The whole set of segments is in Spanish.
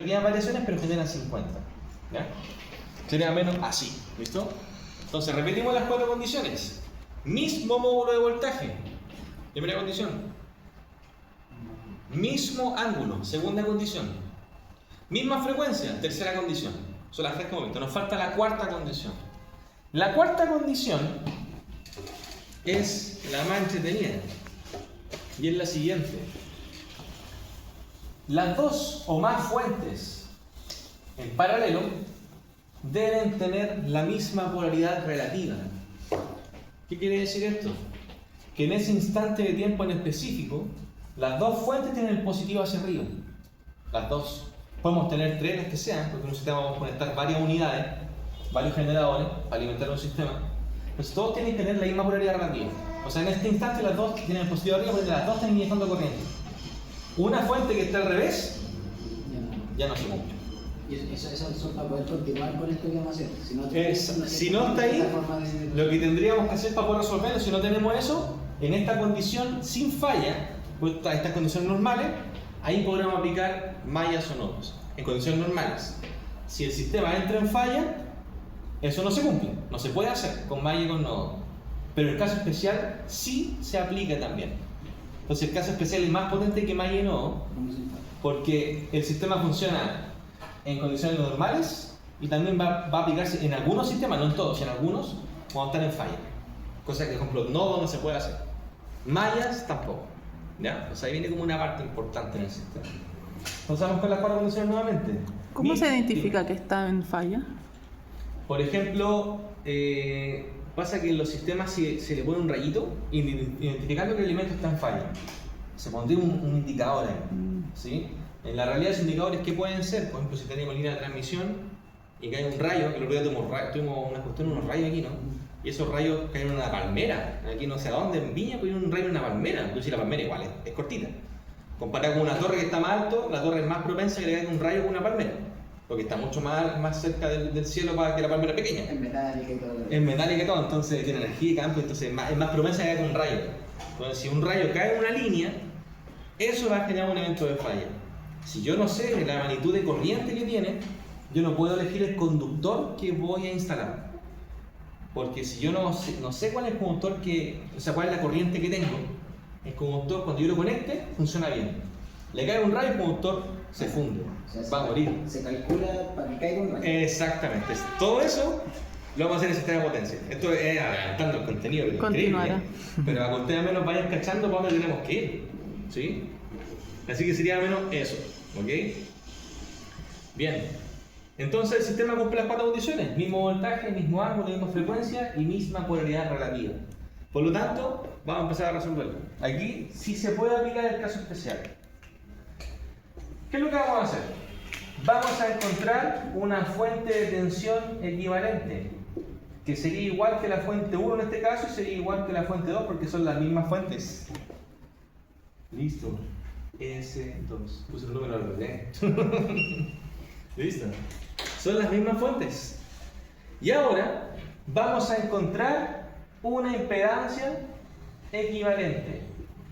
Pequeñas variaciones, pero generan 50. ¿Ya? Sería menos así. ¿Listo? Entonces, repetimos las 4 condiciones. Mismo módulo de voltaje. Primera condición. Mismo ángulo. Segunda condición. Misma frecuencia. Tercera condición. Son las 3 que hemos visto. Nos falta la cuarta condición. La cuarta condición es la más entretenida. Y es la siguiente. Las dos o más fuentes en paralelo deben tener la misma polaridad relativa. ¿Qué quiere decir esto? Que en ese instante de tiempo en específico, las dos fuentes tienen el positivo hacia arriba. Las dos. Podemos tener 3, las que sean, porque en un sistema vamos a conectar varias unidades, varios generadores para alimentar un sistema. Entonces todos tienen que tener la misma polaridad relativa. O sea, en este instante las dos tienen el positivo arriba porque las dos están inyectando corriente. Una fuente que está al revés, ya no se cumple. Y eso es para poder continuar con esto que vamos a hacer. Si no está ahí, lo que tendríamos que hacer para poder resolverlo, si no tenemos eso, en esta condición sin falla, pues estas condiciones normales, ahí podremos aplicar mallas o nodos. En condiciones normales, si el sistema entra en falla, eso no se cumple, no se puede hacer con malla y con nodo. Pero el caso especial sí se aplica también. Entonces el caso especial es más potente que malla y nodo, porque el sistema funciona en condiciones normales y también va a aplicarse en algunos sistemas, no en todos, en algunos, cuando están en falla. Cosa que, por ejemplo, nodo no se puede hacer. Mallas tampoco. ¿Ya? O sea, ahí viene como una parte importante en el sistema. Entonces vamos con las 4 condiciones nuevamente. ¿Cómo se identifica que está en falla? Por ejemplo, pasa que en los sistemas se le pone un rayito identificando que el elemento está en falla. Se pondría un indicador ahí. ¿Sí? En la realidad, esos indicadores, ¿qué pueden ser? Por ejemplo, si tenemos línea de transmisión y cae un rayo, que el otro día tuvimos una cuestión, unos rayos aquí, ¿no? Y esos rayos caen en una palmera, aquí no sé a dónde, en Viña, pues hay un rayo en una palmera. Entonces, la palmera igual es cortita. Comparado con una torre que está más alto, la torre es más propensa a que le caiga un rayo con una palmera, porque está mucho más cerca del cielo para que la palmera pequeña. Es metálica y todo. Es metálica y todo, entonces tiene energía y campo, entonces es más propensa a que caiga un rayo. Entonces, si un rayo cae en una línea, eso va a generar un evento de falla. Si yo no sé la magnitud de corriente que tiene, yo no puedo elegir el conductor que voy a instalar. Porque si yo no sé cuál es el conductor cuál es la corriente que tengo, el conductor cuando yo lo conecte funciona bien. Le cae un rayo, el conductor se funde, va a morir. Se calcula para que caiga un rayo. Exactamente. Todo eso lo vamos a hacer en el sistema de potencia. Esto es adelantando el contenido, pero Continuará. pero para que ustedes al menos vayan cachando para dónde tenemos que ir. ¿Sí? Así que sería al menos eso. ¿Ok? Bien. Entonces el sistema cumple las 4 condiciones: mismo voltaje, mismo ángulo, misma frecuencia y misma polaridad relativa. Por lo tanto, vamos a empezar a resolverlo. Aquí sí se puede aplicar el caso especial. ¿Qué es lo que vamos a hacer? Vamos a encontrar una fuente de tensión equivalente, que sería igual que la fuente 1 en este caso y sería igual que la fuente 2 porque son las mismas fuentes. Listo. S2. Puse el número al revés. Listo. Son las mismas fuentes. Y ahora vamos a encontrar una impedancia equivalente.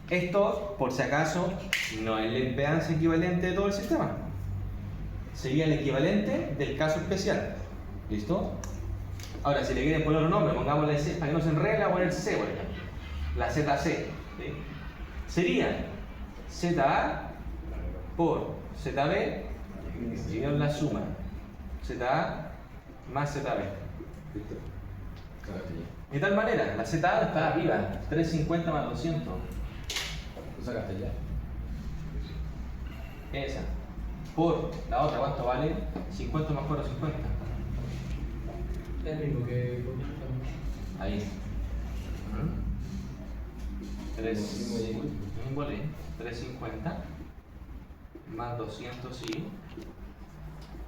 Esto, por si acaso, no es la impedancia equivalente de todo el sistema. Sería el equivalente del caso especial. ¿Listo? Ahora, si le quieren poner un nombre, pongámosle C, para que no se enrede, la poner C, por ejemplo. La ZC. ¿Sí? Sería ZA por ZB dividido en la suma ZA más ZB. ¿Listo? De tal manera, la ZA está arriba, 350 más 200. ¿Tú sacaste ya? Esa. Por la otra, ¿cuánto vale? 50 más 4, 50. Es el mismo que Ahí. 350 más 200 y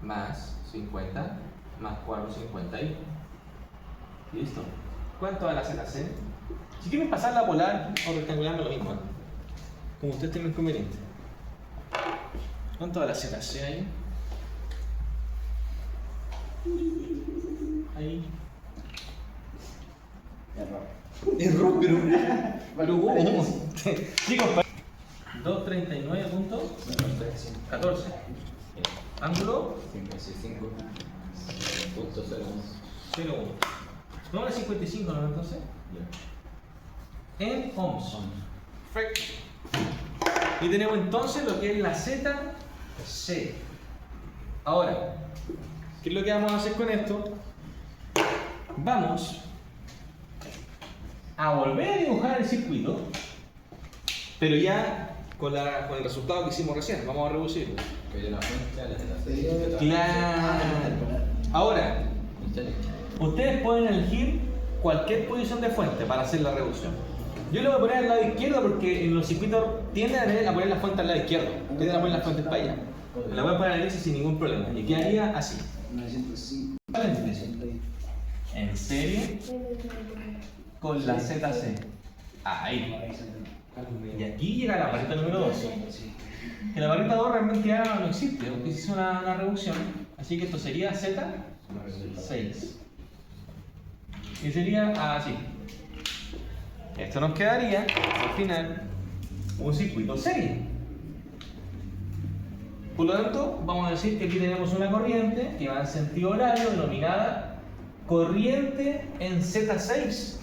más 50 más 450 y listo. ¿Cuánto da la ZC? Si quieren pasar la polar o rectangular, me lo mismo, ¿eh? Como usted tenga inconveniente. ¿Cuánto da la ZC ahí? Ahí. Error, pero ¿cómo? Chicos, 239.14. ángulo 55.01. no era 55, ¿no? Entonces, en ohms. Perfecto. Y tenemos entonces lo que es la ZC. Ahora, ¿qué es lo que vamos a hacer con esto? Vamos a volver a dibujar el circuito, pero ya con el resultado que hicimos recién. Vamos a reducirlo. Que de la fuente a la ZC. Claro. Ahora, ustedes pueden elegir cualquier posición de fuente para hacer la reducción. Yo le voy a poner al lado izquierdo porque en los circuitos tienden a poner la fuente al lado izquierdo. Tienden a poner la fuente para allá. La voy a poner a la derecha sin ningún problema. Y quedaría así. 905. En serie con la ZC. Ahí. Y aquí llega la barrita número 2. Que la barrita 2 realmente ya no existe, porque se hizo una reducción. Así que esto sería Z6. Y sería así. Esto nos quedaría, al final, un circuito serie. Por lo tanto, vamos a decir que aquí tenemos una corriente que va en sentido horario denominada corriente en Z6.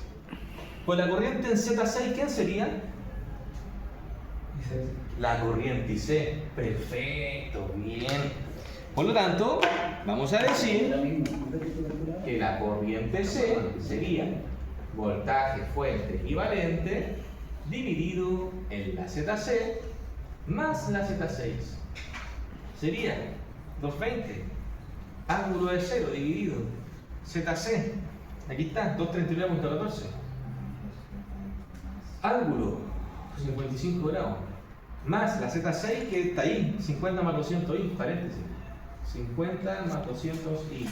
Pues la corriente en Z6, ¿quién sería? La corriente IC. Perfecto, bien. Por lo tanto, vamos a decir que la corriente C sería voltaje fuente equivalente dividido en la ZC más la Z6. Sería 220 ángulo de 0 dividido ZC. Aquí está, 239.14. Ángulo 55 grados más la Z6 que está ahí, 50 más 200i, paréntesis. 50 más 200i.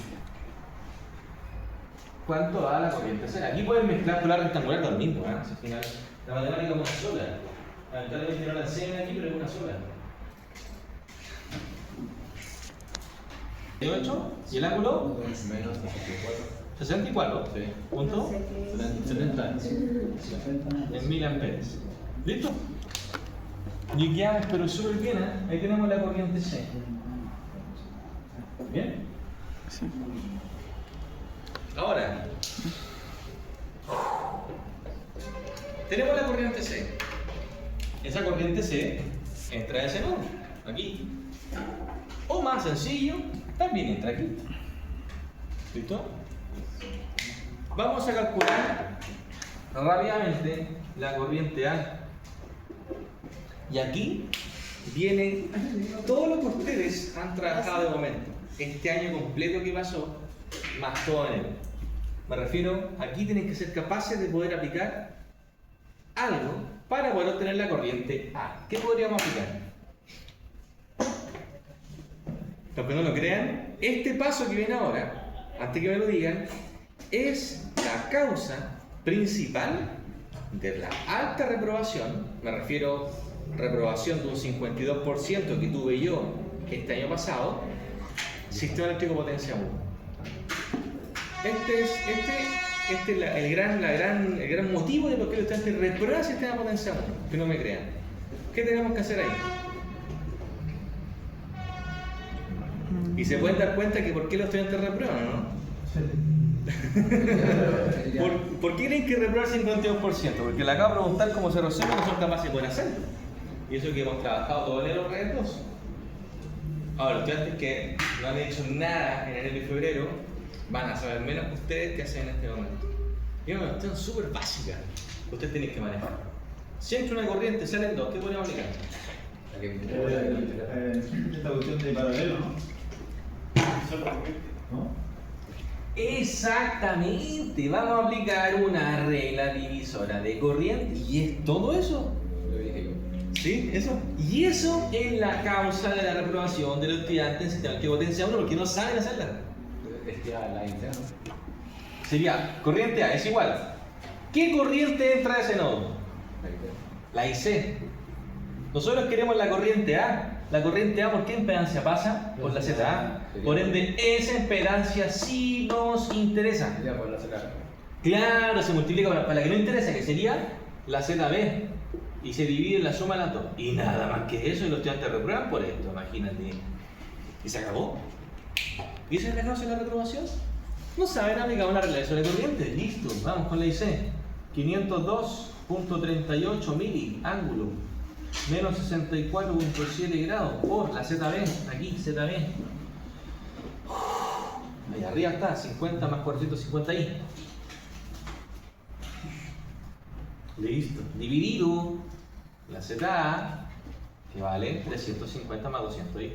¿Cuánto da la corriente C? Aquí pueden mezclar con la rectangular lo mismo, ¿eh? Al final, la matemática es una sola. Lamentablemente no la enseñan aquí, pero es una sola. 8 y el ángulo Menos 64. 64. Sí. Punto 70. en 1000 amperes. ¿Listo? Y ya, pero súper bien, ¿eh? Ahí tenemos la corriente C. ¿Bien? Sí. Ahora, tenemos la corriente C. Esa corriente C entra a ese nodo, aquí. O más sencillo, también entra aquí. ¿Listo? Vamos a calcular rápidamente la corriente A. Y aquí viene todo lo que ustedes han trabajado de momento. Este año completo que pasó, más todo enero. Me refiero, aquí tienen que ser capaces de poder aplicar algo para poder obtener la corriente A. ¿Qué podríamos aplicar? Los que no lo crean, este paso que viene ahora, antes que me lo digan, es la causa principal de la alta reprobación. Me refiero reprobación de un 52% que tuve yo este año pasado, sistema eléctrico potencia 1. Este es el gran motivo de por qué los estudiantes reprueban el sistema potencia 1, que no me crean. ¿Qué tenemos que hacer ahí? Y se pueden dar cuenta que por qué los estudiantes reprueban, ¿no? ¿Por qué creen que reprueban el 52%? Porque le acabo de preguntar cómo se resuelve, no son capaces de poder hacerlo. Y eso que hemos trabajado todo enero red 2. Ahora, los estudiantes que no han hecho nada en enero y febrero van a saber menos que ustedes que hacen en este momento. Y es una cuestión súper básica que ustedes tienen que manejar. Si entra una corriente, salen dos, ¿qué podemos aplicar? Esta cuestión de paralelo, ¿no? ¿No? Exactamente, vamos a aplicar una regla divisora de corriente y es todo eso. Lo dije yo. ¿Sí? Eso. Y eso es la causa de la reprobación de los estudiantes en sistema eléctrico potencia 1 porque no saben hacerla. Es que a la interna. Sería, corriente A es igual. ¿Qué corriente entra a ese nodo? La IC. Nosotros queremos la corriente A. La corriente A, ¿por qué impedancia pasa? Por la ZA. Por ende, esa impedancia sí nos interesa. Ya por la sacar. Claro, se multiplica para la que no interesa, que sería la ZB. Y se divide en la suma de las dos. Y nada más que eso, y los estudiantes reprueban por esto, imagínate. Y se acabó. ¿Y ese es el causa de la reprobación? No saben aplicar una relación de corriente. Listo, vamos con la IC. 502.38 mili, ángulo, menos 64.7 grados por la ZB, aquí ZB. Ahí arriba está, 50 más 450 i. Listo. Dividido la ZA, que vale 350 más 200 i.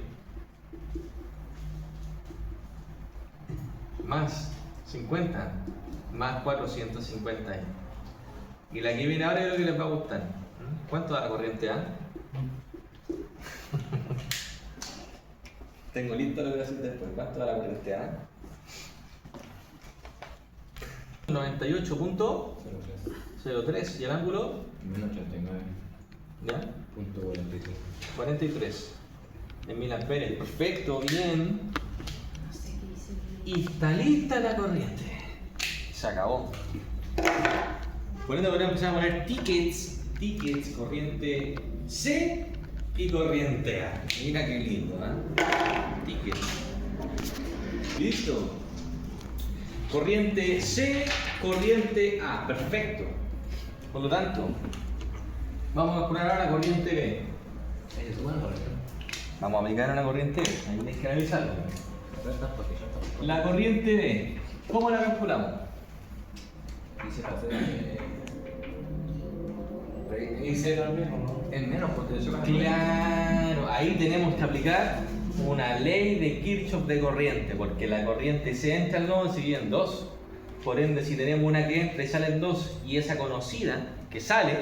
Más 50 más 450 i. Y la que viene ahora es lo que les va a gustar. ¿Cuánto da la corriente A? Tengo listo lo que voy a hacer después. ¿Cuánto da la corriente A? 98.03. ¿Y el ángulo? Menos 89. ¿Ya? Punto 46. 43. En 1000 amperes. Perfecto, bien. Y está lista la corriente. Se acabó. Por ende podemos empezar a poner tickets, corriente C y corriente A. Mira qué lindo, ¿eh? Tickets. Listo. Corriente C, corriente A. Perfecto. Por lo tanto, vamos a poner ahora la corriente B. Vamos a aplicar una corriente B. Ahí tienes que analizarlo. La corriente B, ¿cómo la calculamos? Dice para hacer Dice también, ¿o no? en menos potencial. Claro, ahí tenemos que aplicar una ley de Kirchhoff de corriente, porque la corriente se entra en 2 y sigue en 2. Por ende, si tenemos una que entra y sale en 2 y esa conocida que sale,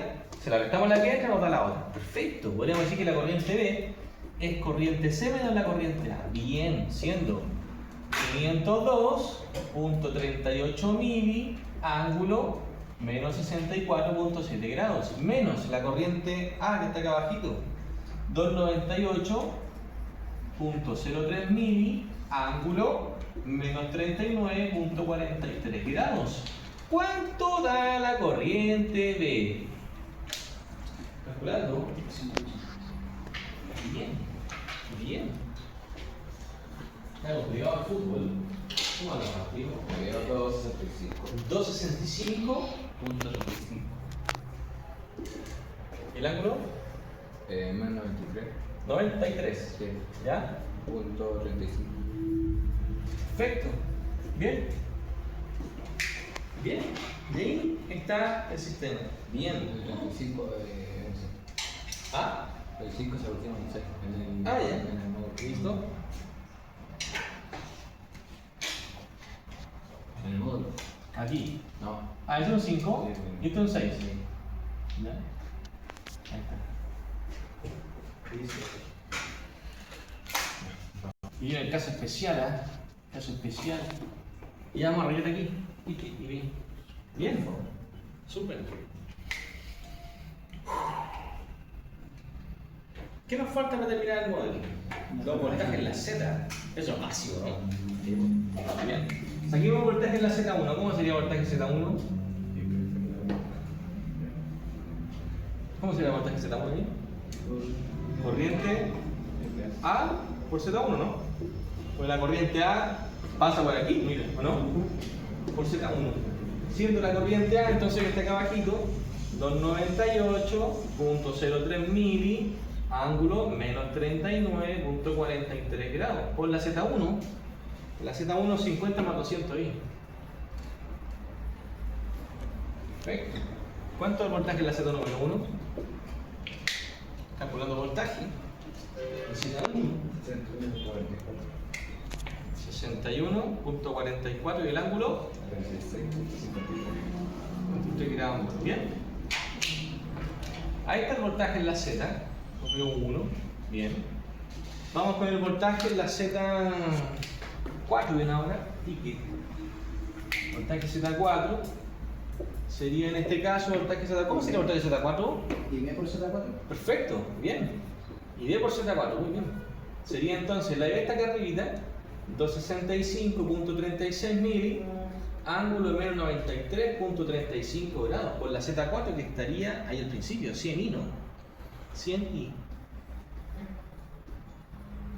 se la restamos a la que entra y nos da la otra. Perfecto, podríamos decir que la corriente B es corriente C menos la corriente A. Bien, siendo 502.38 mili, ángulo menos 64.7 grados, menos la corriente A que está acá abajito, 298.03 mili, ángulo menos 39.43 grados. ¿Cuánto da la corriente B? Calculando. Bien, bien. Hemos jugado al fútbol. ¿Cómo lo partimos? Me dio 265. 265. Punto 35. ¿El ángulo? Menos 93. 93. Sí. ¿Ya? Punto 35. Perfecto. Bien. Bien. Y ahí está el sistema. Bien. El 35 de 11. Ah, El 5 se volvió 11. Ah, ya. En el modo. listo. En el módulo. Aquí. No. Ah, este es un 5 y este es un 6. Sí. ¿Ya? Ahí está. Listo. Y viene el caso especial, ¿ah? Caso especial. Y vamos a arreglar aquí. Y bien. Bien. Súper. ¿Qué nos falta para terminar el modelo? Los voltajes en la Z. Eso es básico, ¿no? Bien. Saquemos voltaje en la Z1. ¿Cómo sería voltaje Z1? ¿Cómo sería voltaje Z1 ahí? Corriente A por Z1, ¿no? Pues la corriente A pasa por aquí, mira, ¿o no? Por Z1. Siendo la corriente A, entonces está acá abajito, 298.03 mili, ángulo menos 39.43 grados. Por la Z1, 50 más 200 i. Perfecto. ¿Cuánto es el voltaje en la Z número 1? Calculando voltaje. La Z1. 61.44 y el ángulo 23 grados. Bien. Ahí está el voltaje en la Z, número 1. Bien. Vamos con el voltaje en la Z4 bien ahora. Voltaje Z4 sería en este caso voltaje Z4. ¿Cómo sería el voltaje Z4? ¿Y B por Z4? Perfecto, bien. Y D por Z4, muy bien. Sería entonces la de esta que arribita, 265.36 mili, ángulo de menos 93.35 grados, por la Z4 que estaría ahí al principio, 100 i, ¿no? 100 i.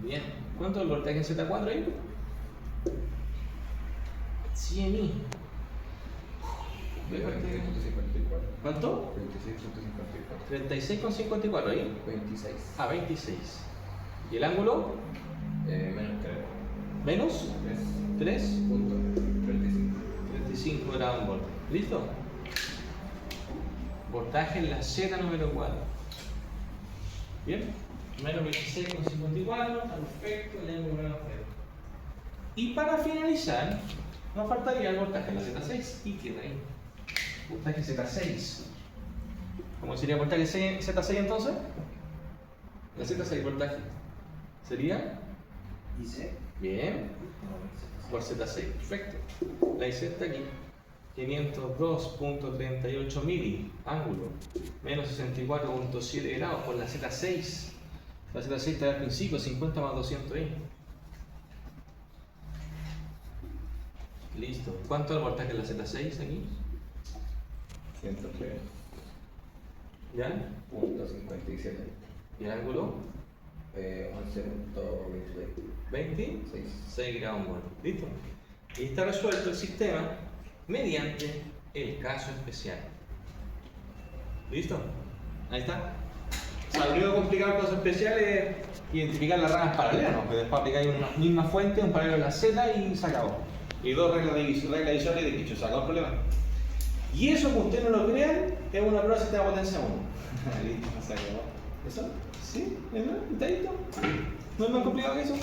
Bien. ¿Cuánto es el voltaje en Z4 ahí? 100i. 26.54. ¿Cuánto? 26.54. 36,54 ahí. 26. A 26. ¿Y el ángulo? Menos 3. Menos 3. 3.35. 35 grados en volt. ¿Listo? Voltaje en la Z número 4. ¿Bien? Menos 26,54, está perfecto, el ángulo menos 0. Y para finalizar, nos faltaría el voltaje en la Z6. ¿Y qué ahí? Voltaje Z6. ¿Cómo sería voltaje Z6 entonces? La Z6 voltaje. ¿Sería? Dice. Bien. Por Z6, perfecto. La IZ aquí, 502.38 mili, ángulo, menos 64.7 grados por la Z6. La Z6 está al principio, 50 más 200 ahí. Listo. ¿Cuánto es el voltaje en la Z6 aquí? 103.57. ¿Ya? ¿Y el ángulo? 11.26. 26 grados en volt. ¿Listo? Y está resuelto el sistema mediante el caso especial. ¿Listo? Ahí está. O sea, lo único complicado del caso especial es identificar las ramas paralelas, ¿no? Que después aplicáis una misma fuente, un paralelo a la Z y se acabó. Y dos reglas divisorias de dicho, se acabó el problema. Y eso, que ustedes no lo crean, es una prueba de sistema de potencia 1. Listo, se acabó. ¿Eso? ¿Sí? ¿Está listo? ¿No es más complicado que eso?